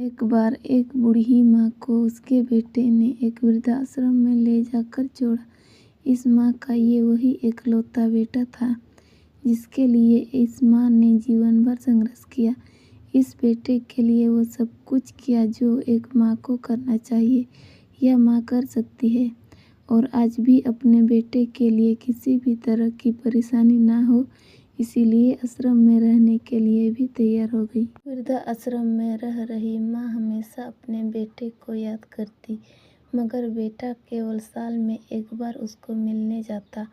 एक बार एक बूढ़ी माँ को उसके बेटे ने एक वृद्धाश्रम में ले जाकर छोड़ा। इस माँ का ये वही इकलौता बेटा था जिसके लिए इस माँ ने जीवन भर संघर्ष किया। इस बेटे के लिए वो सब कुछ किया जो एक माँ को करना चाहिए। यह माँ कर सकती है और आज भी अपने बेटे के लिए किसी भी तरह की परेशानी ना हो इसीलिए आश्रम में रहने के लिए भी तैयार हो गई। वृद्धाश्रम में रह रही माँ हमेशा अपने बेटे को याद करती, मगर बेटा केवल साल में एक बार उसको मिलने जाता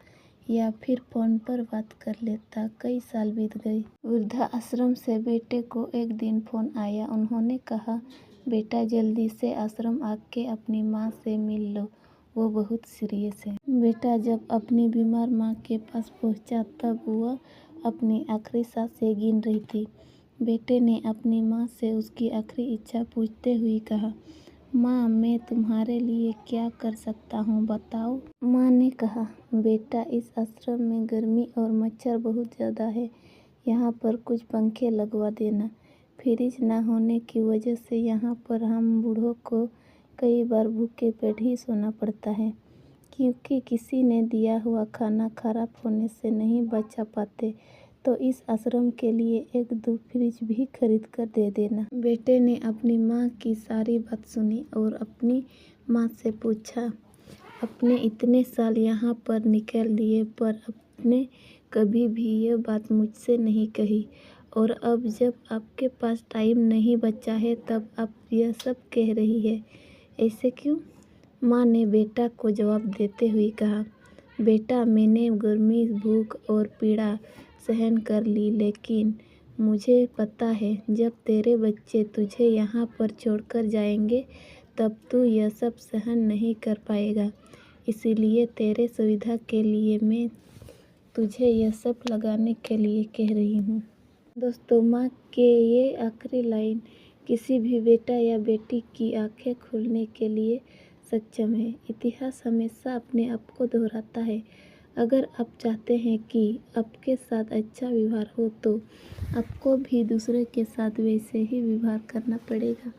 या फिर फोन पर बात कर लेता। कई साल बीत गए। वृद्धाश्रम से बेटे को एक दिन फोन आया। उन्होंने कहा, बेटा जल्दी से आश्रम आके अपनी माँ से मिल लो, वो बहुत सीरियस है। बेटा जब अपनी बीमार माँ के पास पहुँचा तब वह अपनी आखिरी सांसें गिन रही थी। बेटे ने अपनी माँ से उसकी आखिरी इच्छा पूछते हुए कहा, माँ मैं तुम्हारे लिए क्या कर सकता हूँ बताओ। माँ ने कहा, बेटा इस आश्रम में गर्मी और मच्छर बहुत ज़्यादा है, यहाँ पर कुछ पंखे लगवा देना। फ्रिज न होने की वजह से यहाँ पर हम बूढ़ों को कई बार भूखे पेट ही सोना पड़ता है, क्योंकि किसी ने दिया हुआ खाना खराब होने से नहीं बचा पाते, तो इस आश्रम के लिए एक दो फ्रिज भी खरीद कर दे देना। बेटे ने अपनी माँ की सारी बात सुनी और अपनी माँ से पूछा, अपने इतने साल यहाँ पर निकाल दिए पर आपने कभी भी यह बात मुझसे नहीं कही, और अब जब आपके पास टाइम नहीं बचा है तब आप यह सब कह रही है, ऐसे क्यों? माँ ने बेटा को जवाब देते हुए कहा, बेटा मैंने गर्मी, भूख और पीड़ा सहन कर ली, लेकिन मुझे पता है जब तेरे बच्चे तुझे यहाँ पर छोड़कर जाएंगे तब तू यह सब सहन नहीं कर पाएगा। इसीलिए तेरे सुविधा के लिए मैं तुझे यह सब लगाने के लिए कह रही हूँ। दोस्तों, माँ के ये आखिरी लाइन किसी भी बेटा या बेटी की आंखें खोलने के लिए सक्षम है। इतिहास हमेशा अपने आप को दोहराता है। अगर आप चाहते हैं कि आपके साथ अच्छा व्यवहार हो तो आपको भी दूसरे के साथ वैसे ही व्यवहार करना पड़ेगा।